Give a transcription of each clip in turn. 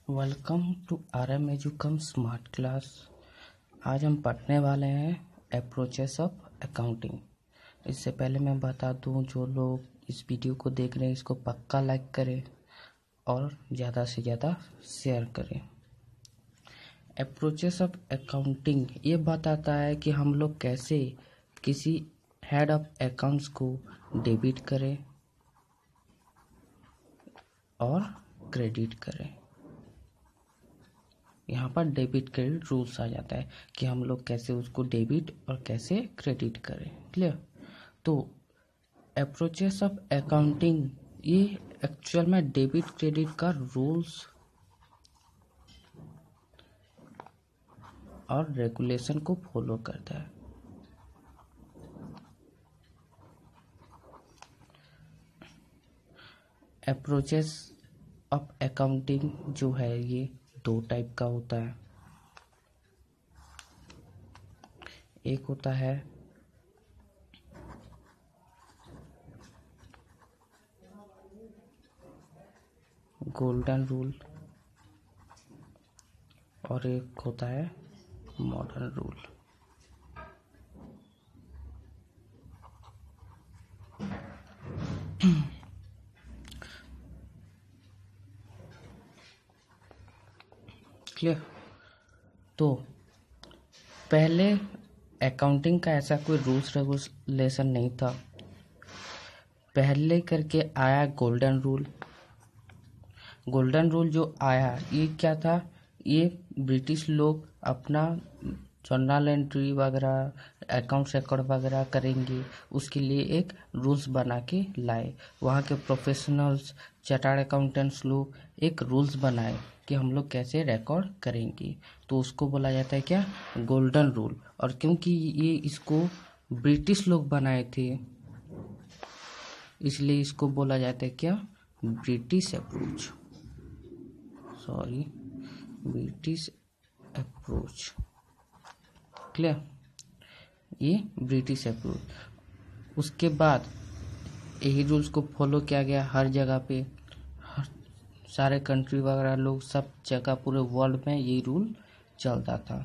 Welcome to RM Educom smart class. आज हम पढ़ने वाले हैं अप्रोचेस ऑफ अकाउंटिंग। इससे पहले मैं बता दूं, जो लोग इस वीडियो को देख रहे हैं इसको पक्का लाइक करें और ज़्यादा से ज़्यादा शेयर करें। अप्रोचेस ऑफ अकाउंटिंग ये बताता है कि हम लोग कैसे किसी हेड ऑफ अकाउंट्स को डेबिट करें और क्रेडिट करें। यहाँ पर डेबिट क्रेडिट रूल्स आ जाता है कि हम लोग कैसे उसको डेबिट और कैसे क्रेडिट करें। क्लियर? तो अप्रोचेस ऑफ अकाउंटिंग ये एक्चुअल में डेबिट क्रेडिट का रूल्स और रेगुलेशन को फॉलो करता है। अप्रोचेस ऑफ अकाउंटिंग जो है ये दो टाइप का होता है। एक होता है गोल्डन रूल और एक होता है मॉडर्न रूल। क्लियर? तो पहले अकाउंटिंग का ऐसा कोई रूल्स रेगुलेशन नहीं था। पहले करके आया गोल्डन रूल। गोल्डन रूल जो आया ये क्या था, ये ब्रिटिश लोग अपना जर्नल एंट्री वगैरह अकाउंट रिकॉर्ड वगैरह करेंगे, उसके लिए एक रूल्स बना के लाए। वहाँ के प्रोफेशनल्स चार्टर्ड अकाउंटेंट्स लोग एक रूल्स बनाए कि हम लोग कैसे रिकॉर्ड करेंगे, तो उसको बोला जाता है क्या, गोल्डन रूल। और क्योंकि ये इसको ब्रिटिश लोग बनाए थे इसलिए इसको बोला जाता है क्या, British approach. British approach. Clear? ये ब्रिटिश अप्रोच। उसके बाद यही रूल्स को फॉलो किया गया हर जगह पे, हर सारे कंट्री वगैरह लोग सब जगह पूरे वर्ल्ड में यही रूल चलता था।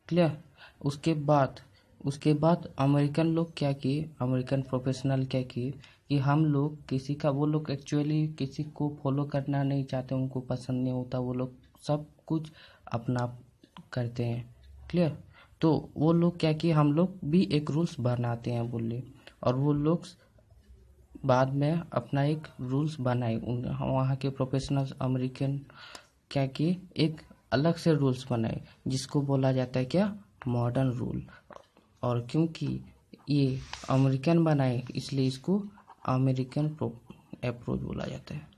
क्लियर? उसके बाद अमेरिकन लोग क्या किए, अमेरिकन प्रोफेशनल क्या किए कि हम लोग किसी का, वो लोग एक्चुअली किसी को फॉलो करना नहीं चाहते, उनको पसंद नहीं होता, वो लोग सब कुछ अपना करते हैं। क्लियर? तो वो लोग क्या किए, हम लोग भी एक रूल्स बनाते हैं बोले, और वो लोग बाद में अपना एक रूल्स बनाए। वहाँ के प्रोफेशनल्स अमेरिकन क्या किए, एक अलग से रूल्स बनाए जिसको बोला जाता है क्या, मॉडर्न रूल। और क्योंकि ये अमेरिकन बनाए इसलिए इसको अमेरिकन अप्रोच बोला जाता है।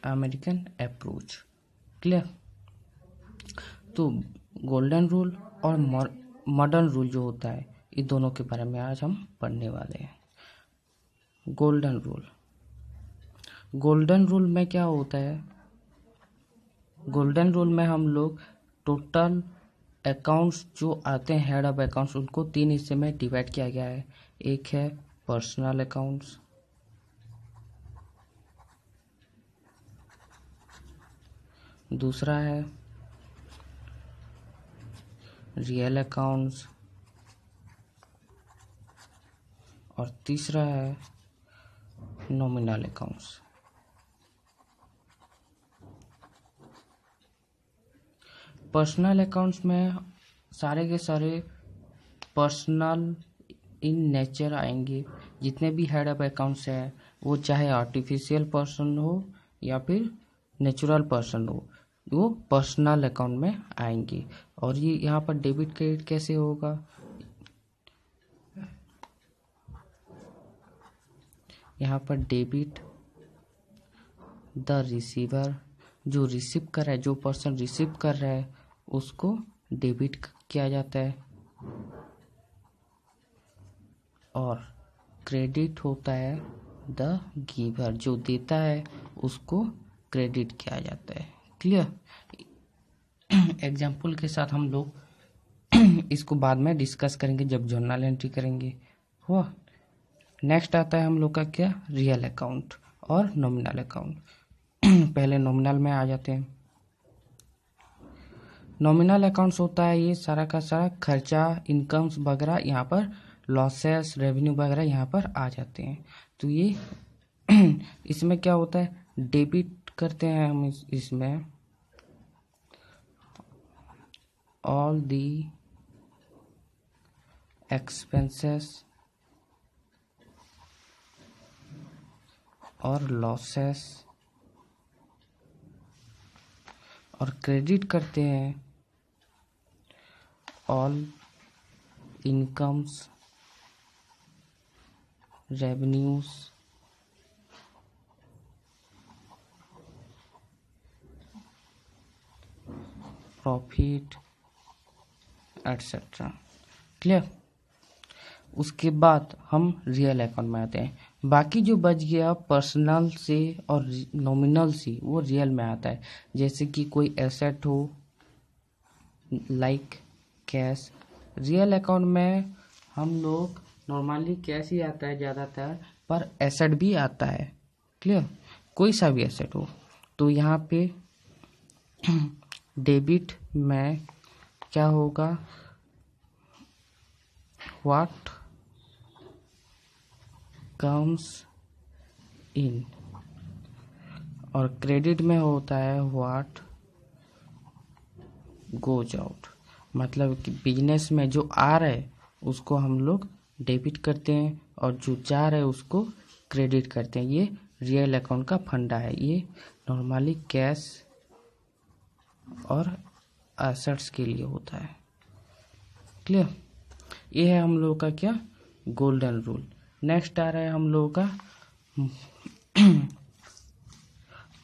American approach. क्लियर? तो गोल्डन रूल और मॉडर्न रूल जो होता है, इन दोनों के बारे में आज हम पढ़ने वाले हैं। Golden rule. गोल्डन रूल में क्या होता है, गोल्डन रूल में हम लोग टोटल अकाउंट्स जो आते हैं हेड ऑफ अकाउंट्स, उनको 3 हिस्से में डिवाइड किया गया है। एक है पर्सनल अकाउंट्स, दूसरा है रियल अकाउंट्स और तीसरा है नॉमिनल अकाउंट्स। पर्सनल अकाउंट्स में सारे के सारे पर्सनल इन नेचर आएंगे। जितने भी हेड ऑफ अकाउंट्स हैं वो चाहे आर्टिफिशियल पर्सन हो या फिर नेचुरल पर्सन हो, वो पर्सनल अकाउंट में आएंगे। और ये यहाँ पर डेबिट क्रेडिट कैसे होगा, यहाँ पर डेबिट द रिसीवर, जो रिसीव कर रहा है, जो पर्सन रिसीव कर रहा है उसको डेबिट किया जाता है। और क्रेडिट होता है द गिवर, जो देता है उसको क्रेडिट किया जाता है। क्लियर? एग्जाम्पल के साथ हम लोग इसको बाद में डिस्कस करेंगे जब जर्नल एंट्री करेंगे। हुआ? नेक्स्ट आता है हम लोग का क्या, रियल अकाउंट और नॉमिनल अकाउंट। पहले नॉमिनल में आ जाते हैं। नॉमिनल अकाउंट्स होता है ये सारा का सारा खर्चा, इनकम्स वगैरह, यहाँ पर लॉसेस, रेवेन्यू वगैरह यहाँ पर आ जाते हैं। तो ये इसमें क्या होता है, डेबिट करते हैं हम इसमें ऑल दी एक्सपेंसेस और लॉसेस, और क्रेडिट करते हैं all incomes, revenues, profit etcetera. Clear. उसके बाद हम रियल अकाउंट में आते हैं। बाकी जो बच गया पर्सनल से और नॉमिनल से वो रियल में आता है। जैसे कि कोई एसेट हो लाइक कैश, रियल अकाउंट में हम लोग नॉर्मली कैश ही आता है ज़्यादातर, पर एसेट भी आता है। क्लियर। कोई सा भी एसेट हो। तो यहाँ पे डेबिट में क्या होगा, व्हाट कम्स इन, और क्रेडिट में होता है व्हाट गोज आउट। मतलब कि बिजनेस में जो आ रहा है उसको हम लोग डेबिट करते हैं और जो जा रहा है उसको क्रेडिट करते हैं। ये रियल अकाउंट का फंडा है। ये नॉर्मली कैश और एसेट्स के लिए होता है। क्लियर। ये है हम लोगों का क्या, गोल्डन रूल। नेक्स्ट आ रहा है हम लोगों का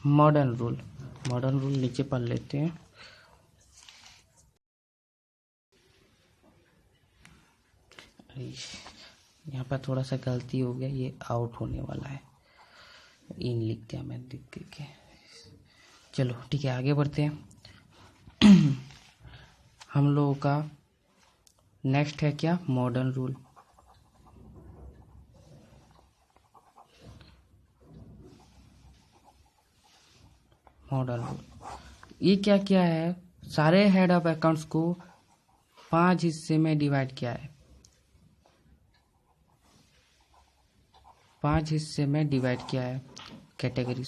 मॉडर्न रूल। मॉडर्न रूल नीचे पढ़ लेते हैं। यहाँ पर थोड़ा सा गलती हो गया, ये आउट होने वाला है, इन लिख दिया मैं देख के। चलो ठीक है, आगे बढ़ते हैं। हम लोगों का नेक्स्ट है क्या, मॉडर्न रूल। मॉडर्न रूल ये क्या किया है, सारे हेड ऑफ अकाउंट्स को 5 हिस्से में डिवाइड किया है। 5 हिस्से में डिवाइड किया है, कैटेगरी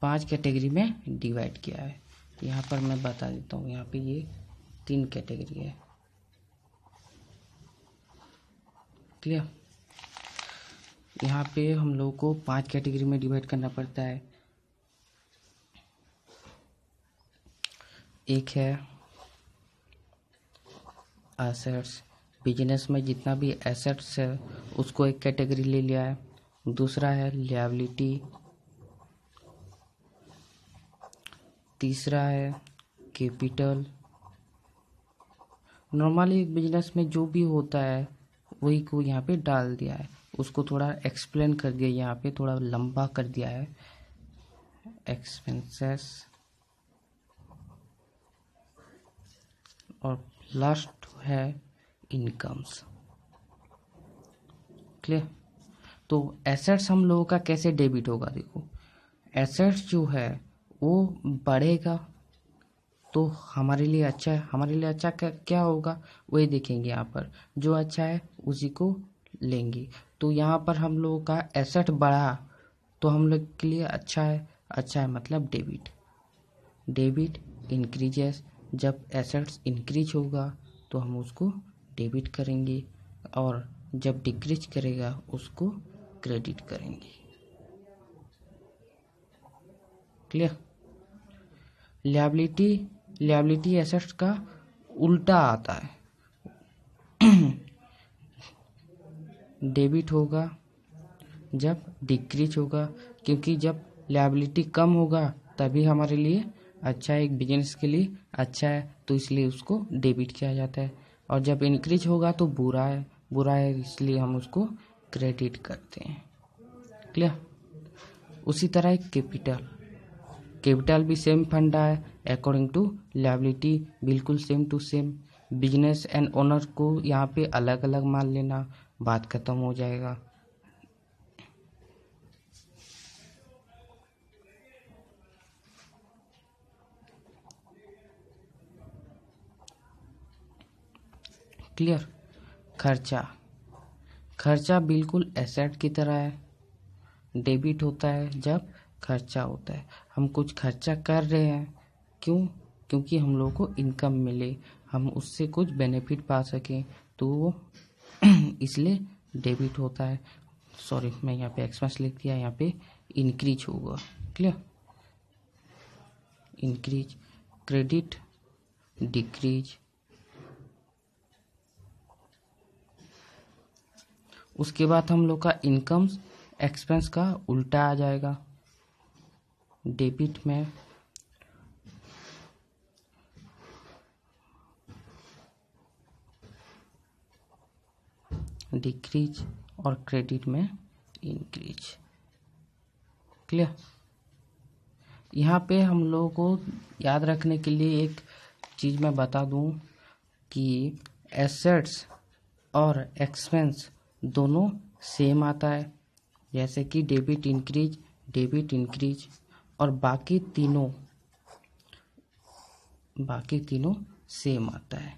5 कैटेगरी में डिवाइड किया है। यहाँ पर मैं बता देता हूँ, यहाँ पे ये 3 कैटेगरी है। क्लियर। यहाँ पे हम लोग को 5 कैटेगरी में डिवाइड करना पड़ता है। एक है एसेट्स, बिजनेस में जितना भी एसेट्स है उसको एक कैटेगरी ले लिया है। दूसरा है लायबिलिटी, तीसरा है कैपिटल। नॉर्मली बिजनेस में जो भी होता है वही को यहाँ पे डाल दिया है, उसको थोड़ा एक्सप्लेन कर दिया, यहाँ पे थोड़ा लंबा कर दिया है। एक्सपेंसेस, और लास्ट है इनकम्स। क्लियर। तो एसेट्स हम लोगों का कैसे डेबिट होगा, देखो एसेट्स जो है वो बढ़ेगा तो हमारे लिए अच्छा है। हमारे लिए अच्छा क्या होगा वही देखेंगे। यहाँ पर जो अच्छा है उसी को लेंगे। तो यहाँ पर हम लोगों का एसेट बढ़ा तो हम लोग के लिए अच्छा है। अच्छा है मतलब डेबिट। डेबिट इंक्रीजेस, जब एसेट्स इंक्रीज होगा तो हम उसको डेबिट करेंगे, और जब डिक्रीज करेगा उसको क्रेडिट करेंगे। क्लियर। लायबिलिटी एसेट्स का उल्टा आता है। डेबिट होगा जब डिक्रीज होगा, क्योंकि जब लायबिलिटी कम होगा तभी हमारे लिए अच्छा है, एक बिजनेस के लिए अच्छा है, तो इसलिए उसको डेबिट किया जाता है। और जब इंक्रीज होगा तो बुरा है, इसलिए हम उसको क्रेडिट करते हैं। क्लियर। उसी तरह कैपिटल भी सेम फंडा है, अकॉर्डिंग टू लायबिलिटी बिल्कुल same to same. Business and owner को यहाँ पे अलग अलग मान लेना, बात खत्म हो जाएगा। क्लियर। खर्चा बिल्कुल एसेट की तरह है। डेबिट होता है जब खर्चा होता है, हम कुछ खर्चा कर रहे हैं, क्योंकि हम लोग को इनकम मिले, हम उससे कुछ बेनिफिट पा सकें, तो वो इसलिए डेबिट होता है। सॉरी, मैं यहाँ पे एक्सपेंस लिख दिया, यहाँ पे इंक्रीज होगा। क्लियर। Increase, credit, decrease. उसके बाद हम लोग का इनकम एक्सपेंस का उल्टा आ जाएगा। डेबिट में डिक्रीज और क्रेडिट में इंक्रीज। क्लियर। यहाँ पे हम लोगों को याद रखने के लिए एक चीज़ मैं बता दूं कि एसेट्स और एक्सपेंस दोनों सेम आता है, जैसे कि डेबिट इंक्रीज और बाकी तीनों सेम आता है।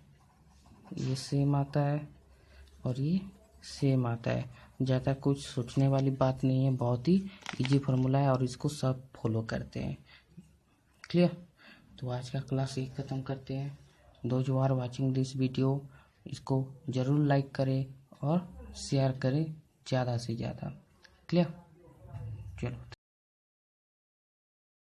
ये सेम आता है और ये सेम आता है। ज़्यादा कुछ सोचने वाली बात नहीं है, बहुत ही इजी फार्मूला है और इसको सब फॉलो करते हैं। क्लियर। तो आज का क्लास यही ख़त्म करते हैं। Those who are watching this video, इसको ज़रूर लाइक करें और शेयर करें ज़्यादा से ज़्यादा। क्लियर। चलो।